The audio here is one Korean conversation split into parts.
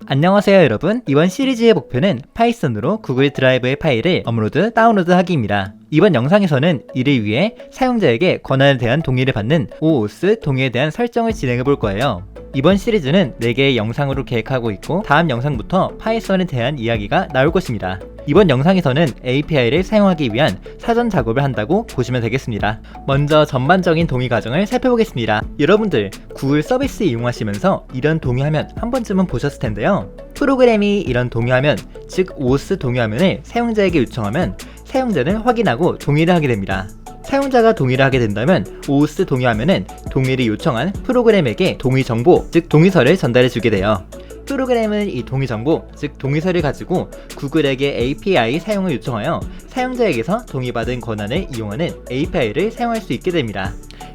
안녕하세요 여러분. 이번 시리즈의 목표는 파이썬으로 구글 드라이브의 파일을 업로드, 다운로드 하기입니다. 이번 영상에서는 이를 위해 사용자에게 권한에 대한 동의를 받는 OAuth 동의에 대한 설정을 진행해 볼 거예요. 이번 시리즈는 4개의 영상으로 계획하고 있고 다음 영상부터 파이썬에 대한 이야기가 나올 것입니다. 이번 영상에서는 API를 사용하기 위한 사전 작업을 한다고 보시면 되겠습니다. 먼저 전반적인 동의 과정을 살펴보겠습니다. 여러분들 구글 서비스 이용하시면서 이런 동의화면 한 번쯤은 보셨을 텐데요. 프로그램이 이런 동의화면, 즉 OAuth 동의화면을 사용자에게 요청하면 사용자는 확인하고 동의를 하게 됩니다. 사용자가 동의를 하게 된다면 OAuth 동의화면은 동의를 요청한 프로그램에게 동의 정보, 즉 동의서를 전달해 주게 돼요. 프로그램은 이 동의 정보, 즉 동의서를 가지고 구글에게 API 사용을 요청하여 사용자에게서 동의받은 권한을 이용하는 API를 사용할 수 있게 됩니다.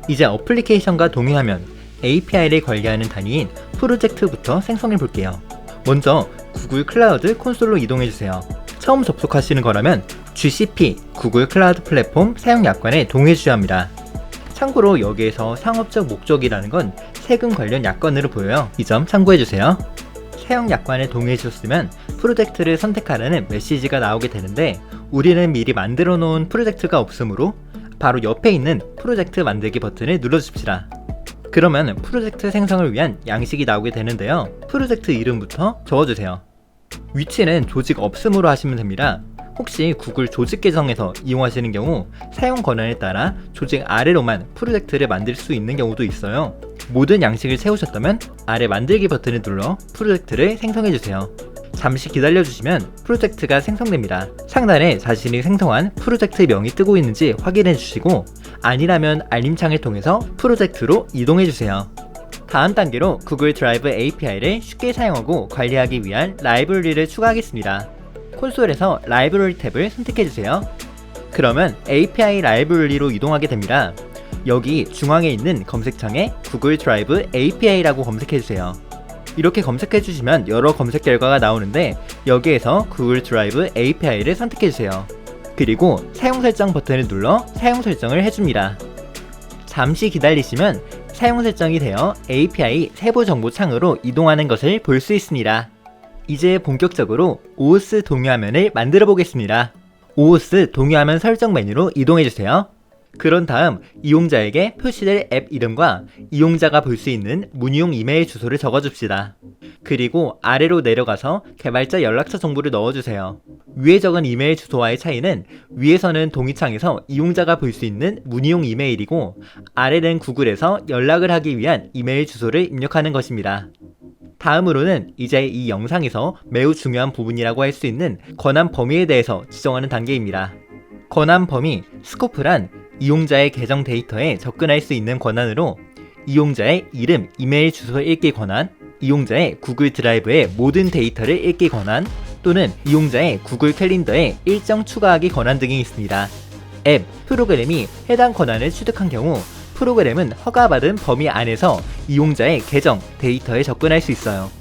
이제 어플리케이션과 동의하면 API를 관리하는 단위인 프로젝트부터 생성해 볼게요. 먼저 구글 클라우드 콘솔로 이동해 주세요. 처음 접속하시는 거라면 GCP, 구글 클라우드 플랫폼 사용 약관에 동의해 주셔야 합니다. 참고로 여기에서 상업적 목적이라는 건 세금 관련 약관으로 보여요. 이 점 참고해 주세요. 사용 약관에 동의해 주셨으면 프로젝트를 선택하라는 메시지가 나오게 되는데 우리는 미리 만들어 놓은 프로젝트가 없으므로 바로 옆에 있는 프로젝트 만들기 버튼을 눌러줍시다. 그러면 프로젝트 생성을 위한 양식이 나오게 되는데요. 프로젝트 이름부터 적어주세요. 위치는 조직 없음으로 하시면 됩니다. 혹시 구글 조직 계정에서 이용하시는 경우 사용 권한에 따라 조직 아래로만 프로젝트를 만들 수 있는 경우도 있어요. 모든 양식을 채우셨다면 아래 만들기 버튼을 눌러 프로젝트를 생성해주세요. 잠시 기다려주시면 프로젝트가 생성됩니다. 상단에 자신이 생성한 프로젝트 명이 뜨고 있는지 확인해주시고 아니라면 알림창을 통해서 프로젝트로 이동해주세요. 다음 단계로 구글 드라이브 API를 쉽게 사용하고 관리하기 위한 라이브러리를 추가하겠습니다. 콘솔에서 라이브러리 탭을 선택해주세요. 그러면 API 라이브러리로 이동하게 됩니다. 여기 중앙에 있는 검색창에 구글 드라이브 API라고 검색해주세요. 이렇게 검색해주시면 여러 검색 결과가 나오는데 여기에서 구글 드라이브 API를 선택해주세요. 그리고 사용 설정 버튼을 눌러 사용 설정을 해줍니다. 잠시 기다리시면 사용 설정이 되어 API 세부 정보 창으로 이동하는 것을 볼 수 있습니다. 이제 본격적으로 OAuth 동의화면을 만들어 보겠습니다. OAuth 동의화면 설정 메뉴로 이동해주세요. 그런 다음 이용자에게 표시될 앱 이름과 이용자가 볼 수 있는 문의용 이메일 주소를 적어줍시다. 그리고 아래로 내려가서 개발자 연락처 정보를 넣어주세요. 위에 적은 이메일 주소와의 차이는 위에서는 동의창에서 이용자가 볼 수 있는 문의용 이메일이고 아래는 구글에서 연락을 하기 위한 이메일 주소를 입력하는 것입니다. 다음으로는 이제 이 영상에서 매우 중요한 부분이라고 할 수 있는 권한 범위에 대해서 지정하는 단계입니다. 권한 범위, 스코프란 이용자의 계정 데이터에 접근할 수 있는 권한으로 이용자의 이름, 이메일 주소 읽기 권한, 이용자의 구글 드라이브의 모든 데이터를 읽기 권한, 또는 이용자의 구글 캘린더에 일정 추가하기 권한 등이 있습니다. 앱, 프로그램이 해당 권한을 취득한 경우 프로그램은 허가받은 범위 안에서 이용자의 계정, 데이터에 접근할 수 있어요.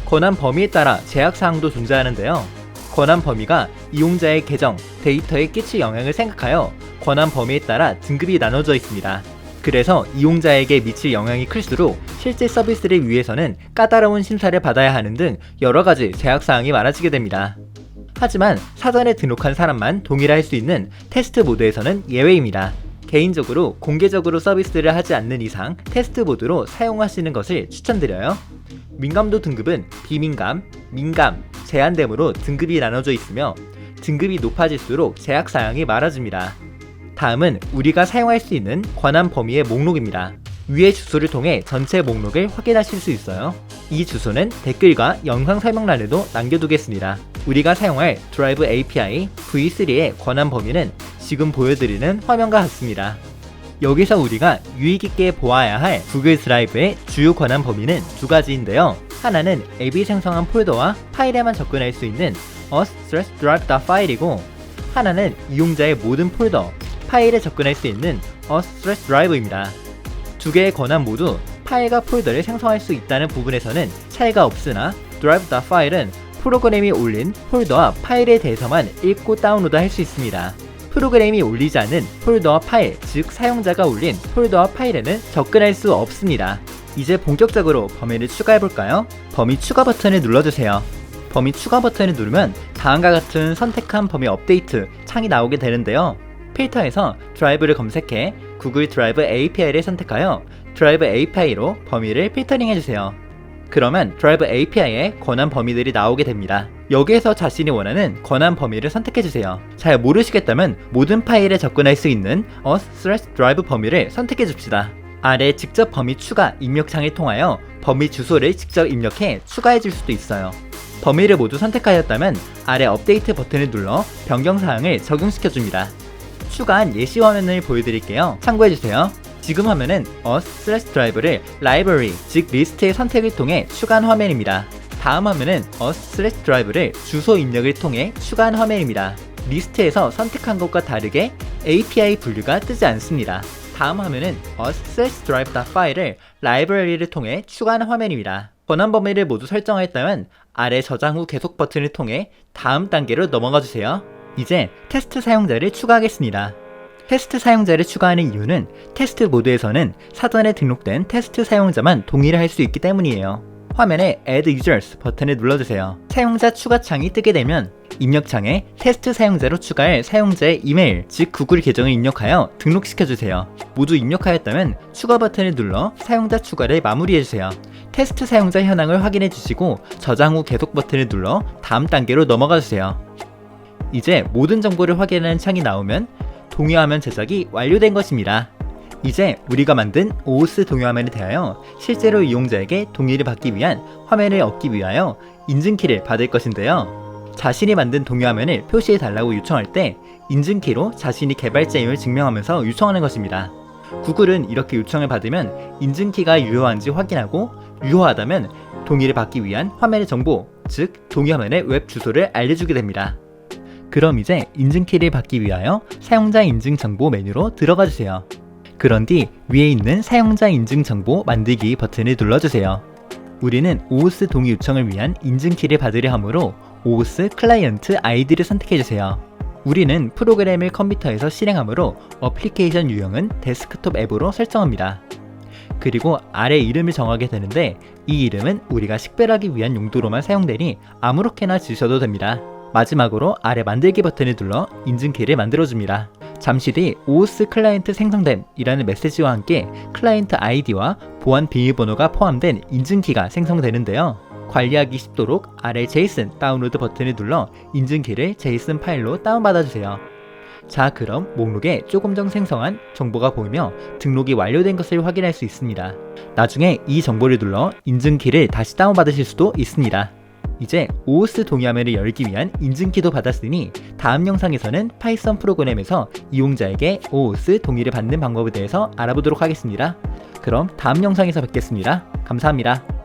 권한 범위에 따라 제약사항도 존재하는데요. 권한 범위가 이용자의 계정, 데이터에 끼칠 영향을 생각하여 권한 범위에 따라 등급이 나눠져 있습니다. 그래서 이용자에게 미칠 영향이 클수록 실제 서비스를 위해서는 까다로운 심사를 받아야 하는 등 여러가지 제약사항이 많아지게 됩니다. 하지만 사전에 등록한 사람만 동의를 할 수 있는 테스트 모드에서는 예외입니다. 개인적으로 공개적으로 서비스를 하지 않는 이상 테스트 모드로 사용하시는 것을 추천드려요. 민감도 등급은 비민감, 민감, 제한됨으로 등급이 나눠져 있으며 등급이 높아질수록 제약사항이 많아집니다. 다음은 우리가 사용할 수 있는 권한 범위의 목록입니다. 위의 주소를 통해 전체 목록을 확인하실 수 있어요. 이 주소는 댓글과 영상 설명란에도 남겨두겠습니다. 우리가 사용할 드라이브 API v3의 권한 범위는 지금 보여드리는 화면과 같습니다. 여기서 우리가 유의깊게 보아야 할 구글 드라이브의 주요 권한 범위는 두 가지인데요. 하나는 앱이 생성한 폴더와 파일에만 접근할 수 있는 us/drive.file이고 하나는 이용자의 모든 폴더, 파일에 접근할 수 있는 us/drive입니다. 두 개의 권한 모두 파일과 폴더를 생성할 수 있다는 부분에서는 차이가 없으나 drive.file은 프로그램이 올린 폴더와 파일에 대해서만 읽고 다운로드 할 수 있습니다. 프로그램이 올리지 않은 폴더와 파일, 즉 사용자가 올린 폴더와 파일에는 접근할 수 없습니다. 이제 본격적으로 범위를 추가해볼까요? 범위 추가 버튼을 눌러주세요. 범위 추가 버튼을 누르면 다음과 같은 선택한 범위 업데이트 창이 나오게 되는데요. 필터에서 드라이브를 검색해 구글 드라이브 API를 선택하여 드라이브 API로 범위를 필터링 해주세요. 그러면 드라이브 API에 권한 범위들이 나오게 됩니다. 여기에서 자신이 원하는 권한 범위를 선택해주세요. 잘 모르시겠다면 모든 파일에 접근할 수 있는 us/drive 범위를 선택해줍시다. 아래 직접 범위 추가 입력창을 통하여 범위 주소를 직접 입력해 추가해줄 수도 있어요. 범위를 모두 선택하였다면 아래 업데이트 버튼을 눌러 변경사항을 적용시켜줍니다. 추가한 예시 화면을 보여드릴게요. 참고해주세요. 지금 화면은 us/drive를 library, 즉 리스트의 선택을 통해 추가한 화면입니다. 다음 화면은 us/drive를 주소 입력을 통해 추가한 화면입니다. 리스트에서 선택한 것과 다르게 API 분류가 뜨지 않습니다. 다음 화면은 us/drive.file을 라이브러리를 통해 추가한 화면입니다. 권한 범위를 모두 설정하였다면 아래 저장 후 계속 버튼을 통해 다음 단계로 넘어가 주세요. 이제 테스트 사용자를 추가하겠습니다. 테스트 사용자를 추가하는 이유는 테스트 모드에서는 사전에 등록된 테스트 사용자만 동의를 할 수 있기 때문이에요. 화면에 Add Users 버튼을 눌러주세요. 사용자 추가 창이 뜨게 되면 입력창에 테스트 사용자로 추가할 사용자의 이메일, 즉 구글 계정을 입력하여 등록시켜주세요. 모두 입력하였다면 추가 버튼을 눌러 사용자 추가를 마무리해주세요. 테스트 사용자 현황을 확인해주시고 저장 후 계속 버튼을 눌러 다음 단계로 넘어가주세요. 이제 모든 정보를 확인하는 창이 나오면 동요화면 제작이 완료된 것입니다. 이제 우리가 만든 OOS 동요화면에 대하여 실제로 이용자에게 동의를 받기 위한 화면을 얻기 위하여 인증키를 받을 것인데요. 자신이 만든 동요화면을 표시해달라고 요청할 때 인증키로 자신이 개발자임을 증명하면서 요청하는 것입니다. 구글은 이렇게 요청을 받으면 인증키가 유효한지 확인하고 유효하다면 동의를 받기 위한 화면의 정보, 즉 동요화면의 웹 주소를 알려주게 됩니다. 그럼 이제 인증키를 받기 위하여 사용자 인증 정보 메뉴로 들어가 주세요. 그런 뒤 위에 있는 사용자 인증 정보 만들기 버튼을 눌러주세요. 우리는 OOS 동의 요청을 위한 인증키를 받으려 하므로 OOS 클라이언트 아이디를 선택해주세요. 우리는 프로그램을 컴퓨터에서 실행하므로 어플리케이션 유형은 데스크톱 앱으로 설정합니다. 그리고 아래 이름을 정하게 되는데 이 이름은 우리가 식별하기 위한 용도로만 사용되니 아무렇게나 주셔도 됩니다. 마지막으로 아래 만들기 버튼을 눌러 인증키를 만들어줍니다. 잠시 뒤 OOS 클라이언트 생성됨 이라는 메시지와 함께 클라이언트 아이디와 보안 비밀번호가 포함된 인증키가 생성되는데요. 관리하기 쉽도록 아래 JSON 다운로드 버튼을 눌러 인증키를 JSON 파일로 다운받아주세요. 자, 그럼 목록에 조금 전 생성한 정보가 보이며 등록이 완료된 것을 확인할 수 있습니다. 나중에 이 정보를 눌러 인증키를 다시 다운받으실 수도 있습니다. 이제 OOS 동의화면을 열기 위한 인증키도 받았으니 다음 영상에서는 파이썬 프로그램에서 이용자에게 OOS 동의를 받는 방법에 대해서 알아보도록 하겠습니다. 그럼 다음 영상에서 뵙겠습니다. 감사합니다.